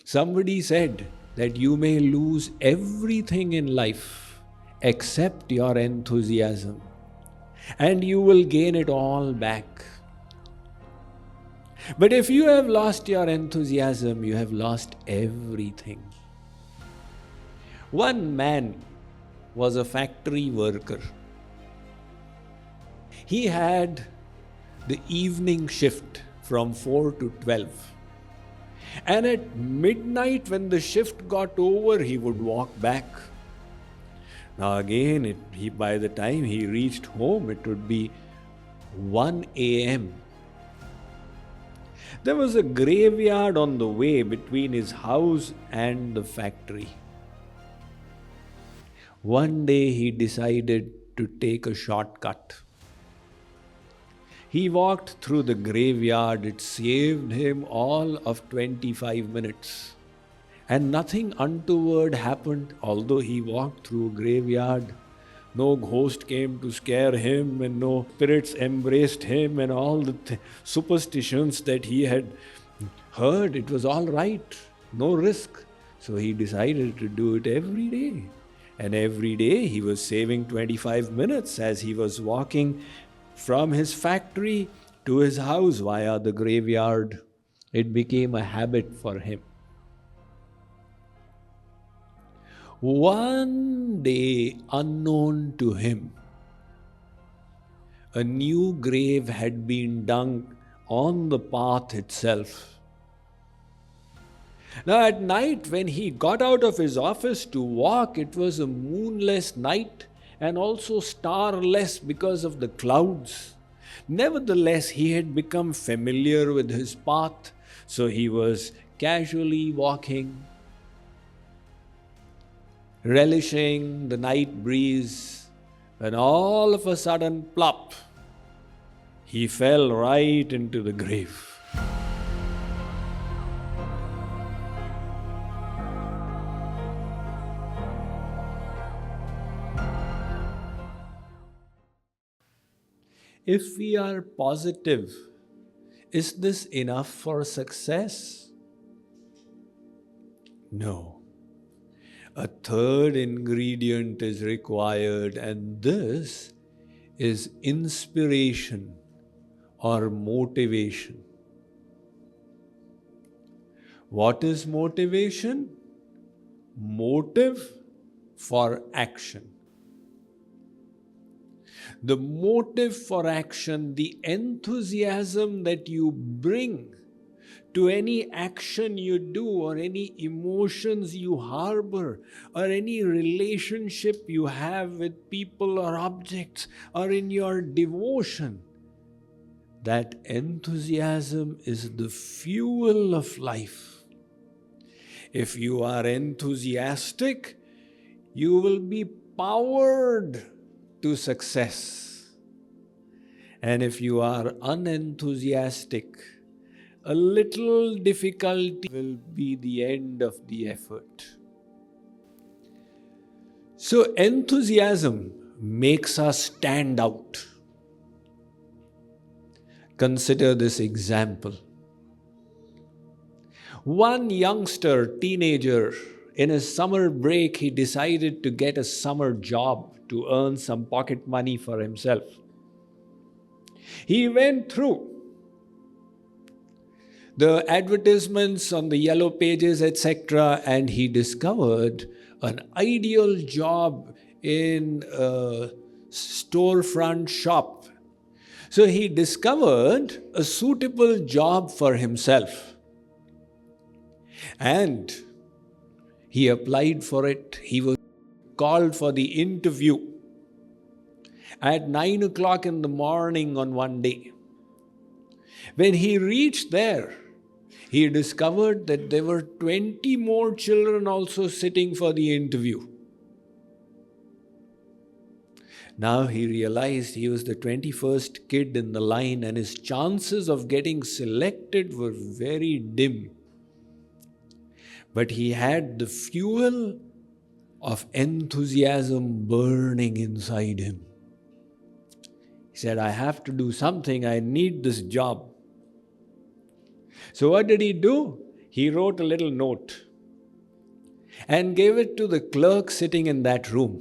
Somebody said that you may lose everything in life except your enthusiasm, and you will gain it all back. But if you have lost your enthusiasm, you have lost everything. One man was a factory worker. He had the evening shift from 4 to 12. And at midnight, when the shift got over, he would walk back. Now again, by the time he reached home, it would be 1 a.m. There was a graveyard on the way between his house and the factory. One day he decided to take a shortcut. He walked through the graveyard. It saved him all of 25 minutes. And nothing untoward happened, although he walked through a graveyard. No ghost came to scare him, and no spirits embraced him, and all the superstitions that he had heard. It was all right, no risk. So he decided to do it every day. And every day he was saving 25 minutes as he was walking from his factory to his house via the graveyard. It became a habit for him. One day, unknown to him, a new grave had been dug on the path itself. Now at night, when he got out of his office to walk, it was a moonless night and also starless because of the clouds. Nevertheless, he had become familiar with his path, so he was casually walking, relishing the night breeze, when all of a sudden, plop, he fell right into the grave. If we are positive, is this enough for success? No. A third ingredient is required, and this is inspiration or motivation. What is motivation? Motive for action. The motive for action, the enthusiasm that you bring to any action you do, or any emotions you harbor, or any relationship you have with people or objects, or in your devotion, that enthusiasm is the fuel of life. If you are enthusiastic, you will be powered to success. And if you are unenthusiastic, a little difficulty will be the end of the effort. So enthusiasm makes us stand out. Consider this example. One youngster, teenager, in his summer break, he decided to get a summer job to earn some pocket money for himself. He went through the advertisements on the yellow pages, etc., and he discovered an ideal job in a storefront shop. So he discovered a suitable job for himself. And he applied for it. He was called for the interview at 9 o'clock in the morning on one day. When he reached there, he discovered that there were 20 more children also sitting for the interview. Now he realized he was the 21st kid in the line, and his chances of getting selected were very dim. But he had the fuel of enthusiasm burning inside him. He said, I have to do something, I need this job. So what did he do? he wrote a little note and gave it to the clerk sitting in that room.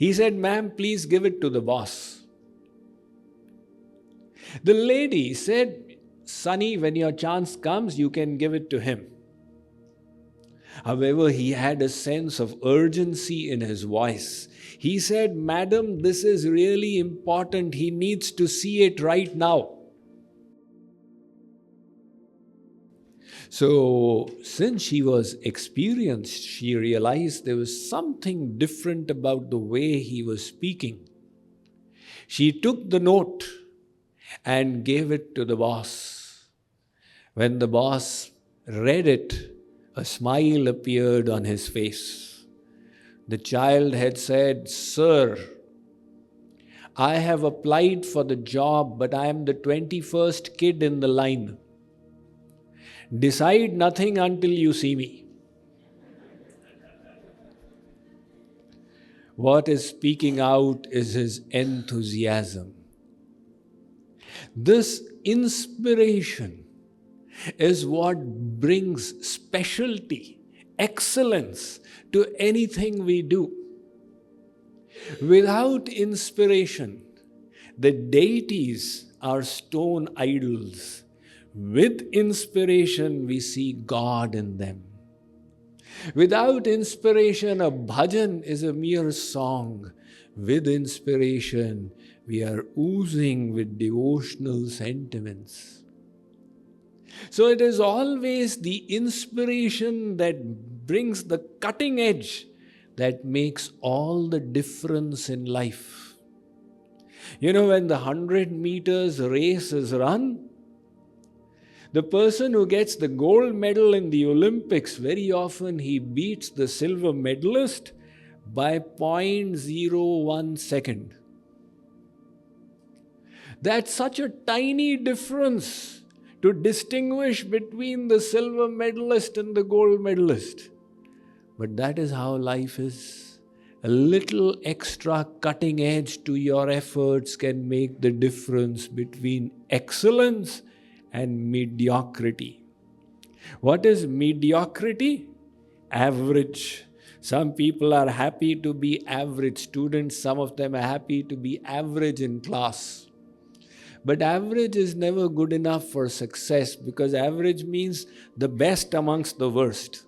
He said, "Ma'am, please give it to the boss." The lady said, "Sonny, when your chance comes, you can give it to him." However, he had a sense of urgency in his voice. He said, "Madam, this is really important. He needs to see it right now." So, since she was experienced, she realized there was something different about the way he was speaking. She took the note and gave it to the boss. When the boss read it, a smile appeared on his face. The child had said, "Sir, I have applied for the job, but I am the 21st kid in the line. Decide nothing until you see me." What is speaking out is his enthusiasm. This inspiration is what brings specialty, excellence to anything we do. Without inspiration, the deities are stone idols. With inspiration, we see God in them. Without inspiration, a bhajan is a mere song. With inspiration, we are oozing with devotional sentiments. So it is always the inspiration that brings the cutting edge that makes all the difference in life. You know, when the 100 meters race is run, the person who gets the gold medal in the Olympics, very often he beats the silver medalist by 0.01 second. That's such a tiny difference to distinguish between the silver medalist and the gold medalist. But that is how life is. A little extra cutting edge to your efforts can make the difference between excellence and mediocrity. What is mediocrity? Average. Some people are happy to be average students. Some of them are happy to be average in class. But average is never good enough for success, because average means the best amongst the worst,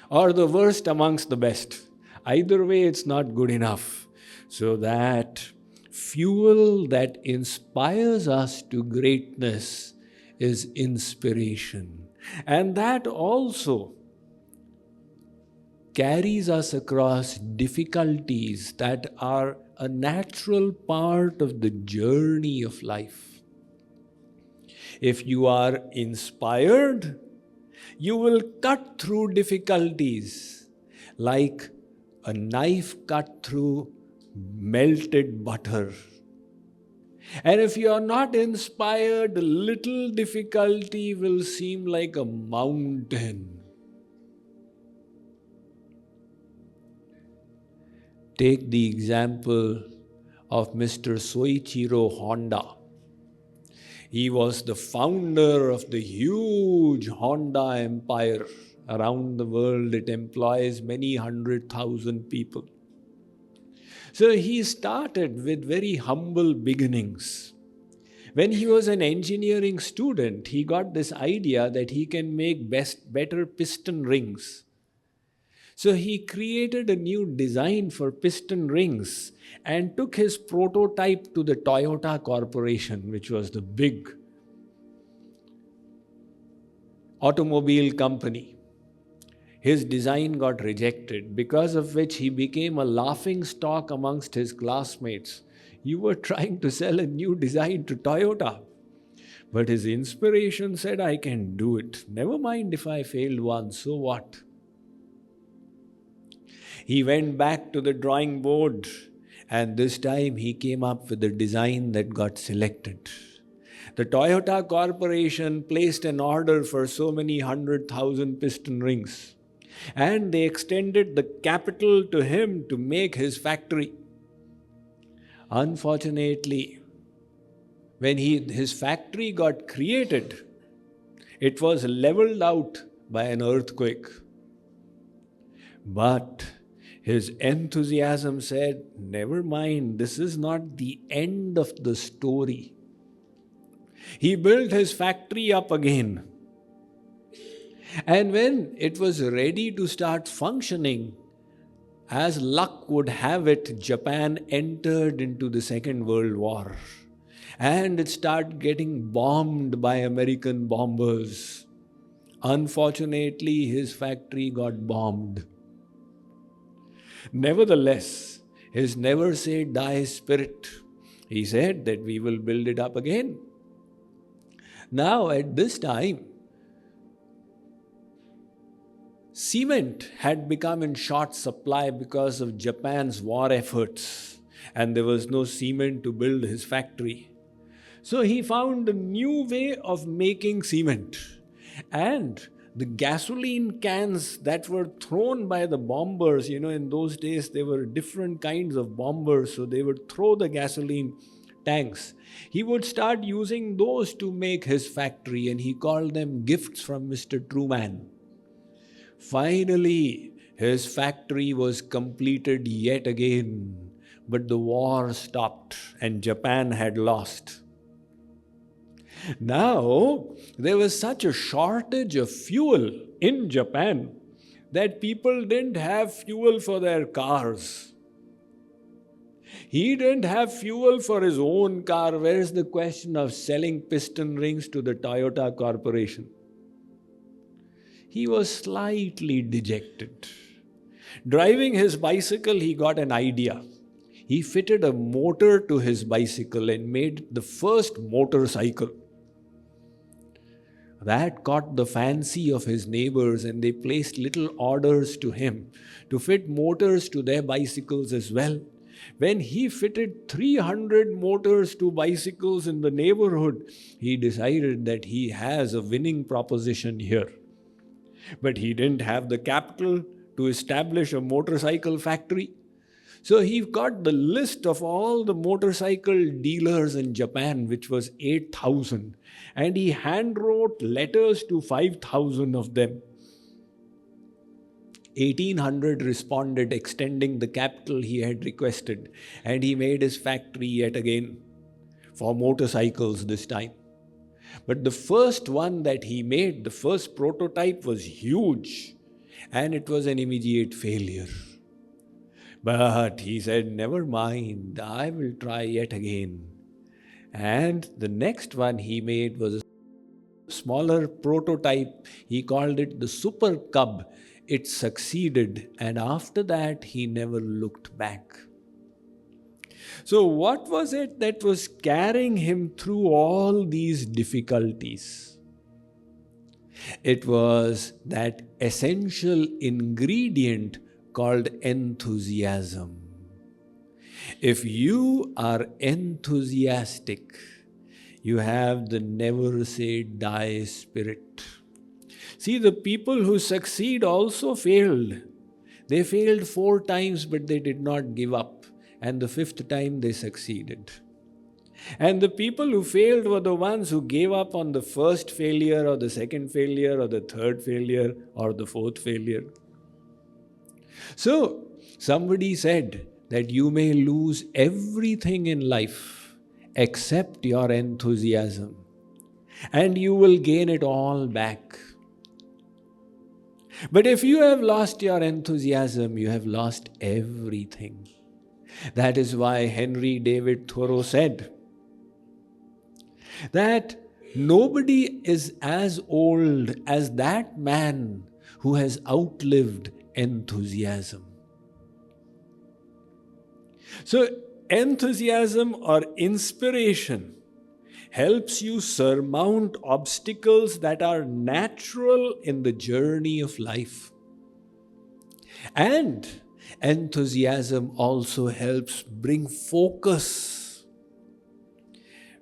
or the worst amongst the best. Either way, it's not good enough. So that fuel that inspires us to greatness is inspiration. And that also carries us across difficulties that are a natural part of the journey of life. If you are inspired, you will cut through difficulties like a knife cut through melted butter. And if you are not inspired, a little difficulty will seem like a mountain. Take the example of Mr. Soichiro Honda. He was the founder of the huge Honda empire. Around the world, it employs many 100,000 people. So he started with very humble beginnings. When he was an engineering student, he got this idea that he can make better piston rings. So he created a new design for piston rings and took his prototype to the Toyota Corporation, which was the big automobile company. His design got rejected, because of which he became a laughing stock amongst his classmates. You were trying to sell a new design to Toyota. But his inspiration said, "I can do it. Never mind if I failed once, so what?" He went back to the drawing board, and this time he came up with a design that got selected. The Toyota Corporation placed an order for so many 100,000 piston rings, and they extended the capital to him to make his factory. Unfortunately, when his factory got created, It was leveled out by an earthquake. But his enthusiasm said, never mind, this is not the end of the story. He built his factory up again. And when it was ready to start functioning, as luck would have it, Japan entered into the Second World War. And it started getting bombed by American bombers. Unfortunately, his factory got bombed. Nevertheless, his never say die spirit, he said that we will build it up again. Now at this time, cement had become in short supply because of Japan's war efforts, and there was no cement to build his factory. So he found a new way of making cement. And the gasoline cans that were thrown by the bombers, in those days there were different kinds of bombers, so they would throw the gasoline tanks. He would start using those to make his factory, and he called them gifts from Mr. Truman. Finally, his factory was completed yet again, but the war stopped and Japan had lost. Now, there was such a shortage of fuel in Japan that people didn't have fuel for their cars. He didn't have fuel for his own car. Where's the question of selling piston rings to the Toyota Corporation? He was slightly dejected. Driving his bicycle, he got an idea. He fitted a motor to his bicycle and made the first motorcycle. That caught the fancy of his neighbors, and they placed little orders to him to fit motors to their bicycles as well. When he fitted 300 motors to bicycles in the neighborhood, he decided that he has a winning proposition here. But he didn't have the capital to establish a motorcycle factory. So he got the list of all the motorcycle dealers in Japan, which was 8,000, and he handwrote letters to 5,000 of them. 1,800 responded, extending the capital he had requested, and he made his factory yet again, for motorcycles this time. But the first one that he made, the first prototype, was huge, and it was an immediate failure. But he said, never mind, I will try yet again. And the next one he made was a smaller prototype. He called it the Super Cub. It succeeded, and after that he never looked back. So what was it that was carrying him through all these difficulties? It was that essential ingredient called enthusiasm. If you are enthusiastic, you have the never say die spirit. See, the people who succeed also failed. They failed 4 times, but they did not give up. And the 5th time they succeeded. And the people who failed were the ones who gave up on the first failure or the second failure or the third failure or the 4th failure. So, somebody said that you may lose everything in life except your enthusiasm, and you will gain it all back. But if you have lost your enthusiasm, you have lost everything. That is why Henry David Thoreau said that nobody is as old as that man who has outlived enthusiasm. So, enthusiasm or inspiration helps you surmount obstacles that are natural in the journey of life. And enthusiasm also helps bring focus.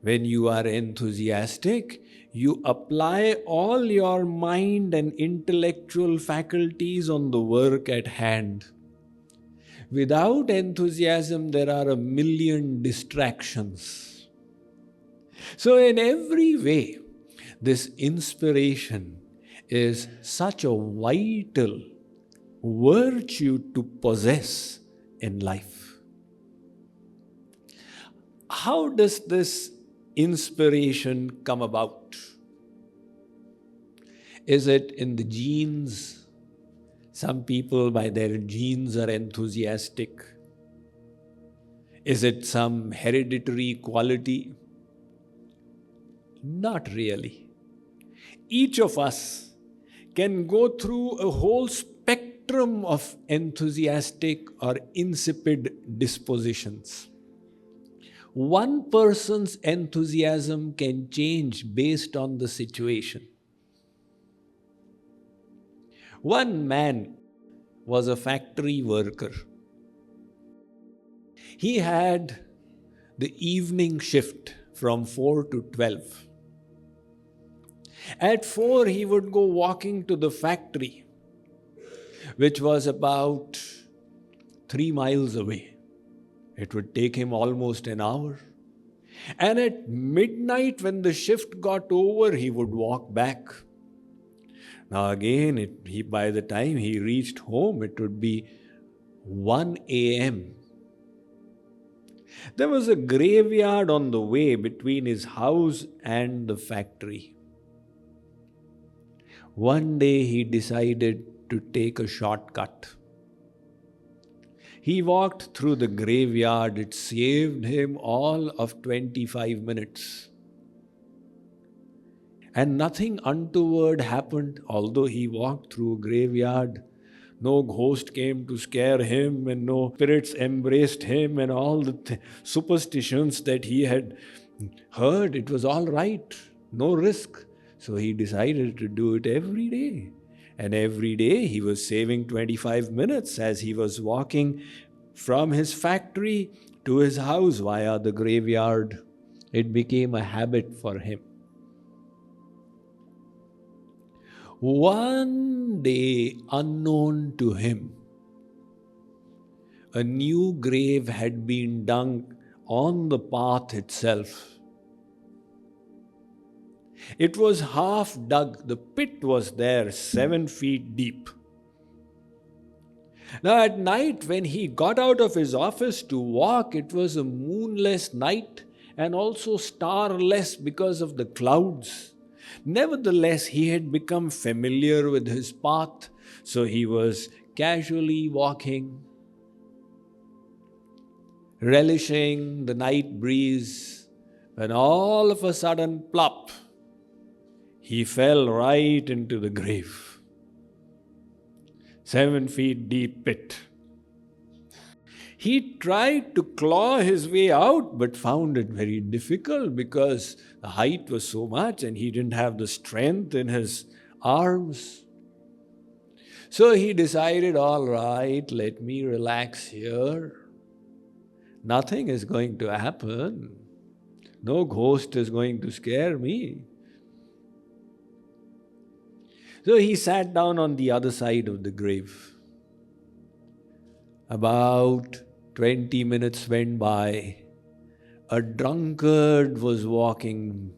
When you are enthusiastic, you apply all your mind and intellectual faculties on the work at hand. Without enthusiasm, there are a million distractions. So in every way, this inspiration is such a vital virtue to possess in life. How does this inspiration come about? Is it in the genes? Some people by their genes are enthusiastic. Is it some hereditary quality? Not really. Each of us can go through a whole spectrum of enthusiastic or insipid dispositions. One person's enthusiasm can change based on the situation. One man was a factory worker. He had the evening shift from 4 to 12. At 4, he would go walking to the factory, which was about 3 miles away. It would take him almost an hour. And at midnight, when the shift got over, he would walk back. Now again, by the time he reached home, it would be 1 a.m. There was a graveyard on the way between his house and the factory. One day he decided to take a shortcut. He walked through the graveyard. It saved him all of 25 minutes. And nothing untoward happened, although he walked through a graveyard. No ghost came to scare him, and no spirits embraced him, and all the superstitions that he had heard. It was all right, no risk. So he decided to do it every day. And every day he was saving 25 minutes as he was walking from his factory to his house via the graveyard. It became a habit for him. One day, unknown to him, a new grave had been dug on the path itself. It was half dug. The pit was there, 7 feet deep. Now at night, when he got out of his office to walk, it was a moonless night and also starless because of the clouds. Nevertheless, he had become familiar with his path, so he was casually walking, relishing the night breeze, when all of a sudden, plop, he fell right into the grave. 7 feet deep pit. He tried to claw his way out, but found it very difficult because the height was so much and he didn't have the strength in his arms. So he decided, all right, let me relax here. Nothing is going to happen. No ghost is going to scare me. So he sat down on the other side of the grave. About 20 minutes went by. A drunkard was walking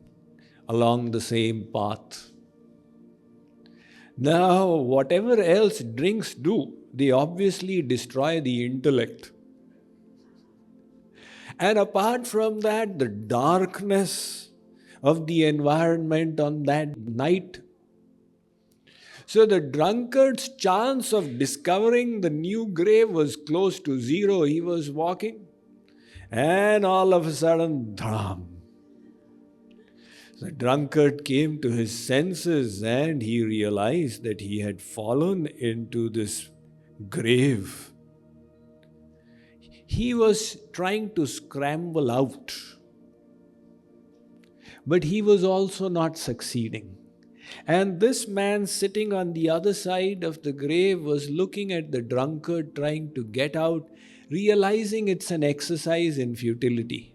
along the same path. Now, whatever else drinks do, they obviously destroy the intellect. And apart from that, the darkness of the environment on that night. So the drunkard's chance of discovering the new grave was close to zero. He was walking, and all of a sudden, dham! The drunkard came to his senses and he realized that he had fallen into this grave. He was trying to scramble out, but he was also not succeeding. And this man sitting on the other side of the grave was looking at the drunkard trying to get out, realizing it's an exercise in futility.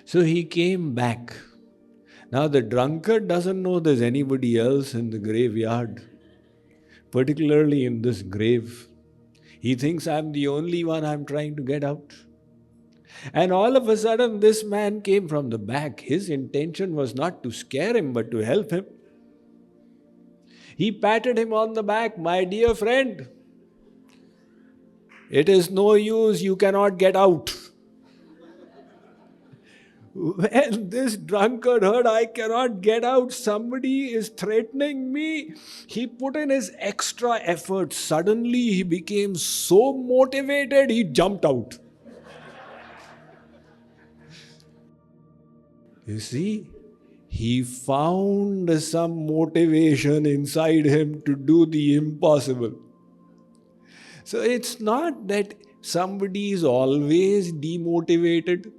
So he came back. Now the drunkard doesn't know there's anybody else in the graveyard, particularly in this grave. He thinks I'm the only one I'm trying to get out. And all of a sudden, this man came from the back. His intention was not to scare him, but to help him. He patted him on the back. "My dear friend, it is no use, you cannot get out." When this drunkard heard, "I cannot get out, somebody is threatening me," he put in his extra effort. Suddenly he became so motivated, he jumped out. You see, he found some motivation inside him to do the impossible. So it's not that somebody is always demotivated.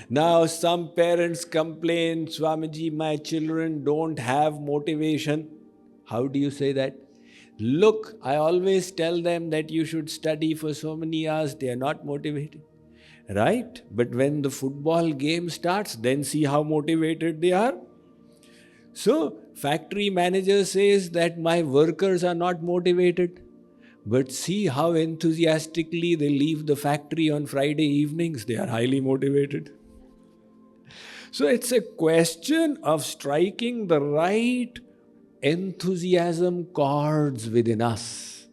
Now some parents complain, "Swamiji, my children don't have motivation." How do you say that? "Look, I always tell them that you should study for so many hours, they are not motivated." Right? But when the football game starts, then see how motivated they are. So, factory manager says that my workers are not motivated. But see how enthusiastically they leave the factory on Friday evenings. They are highly motivated. So it's a question of striking the right enthusiasm chords within us.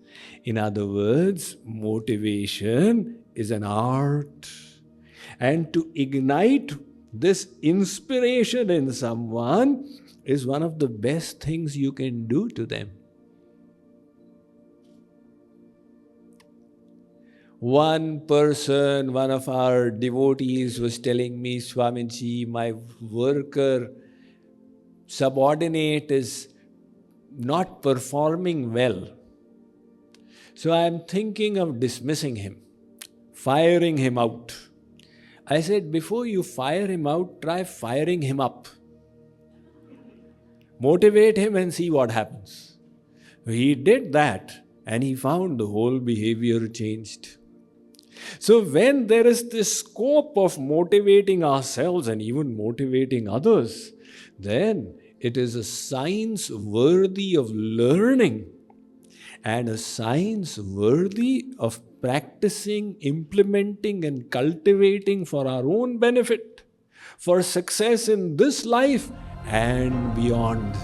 In other words, motivation is an art. And to ignite this inspiration in someone is one of the best things you can do to them. One person, one of our devotees was telling me, "Swamiji, my worker subordinate is not performing well. So I am thinking of dismissing him, firing him out." I said, "Before you fire him out, try firing him up. Motivate him and see what happens." He did that and he found the whole behavior changed. So when there is this scope of motivating ourselves and even motivating others, then it is a science worthy of learning and a science worthy of practicing, implementing and cultivating for our own benefit, for success in this life and beyond.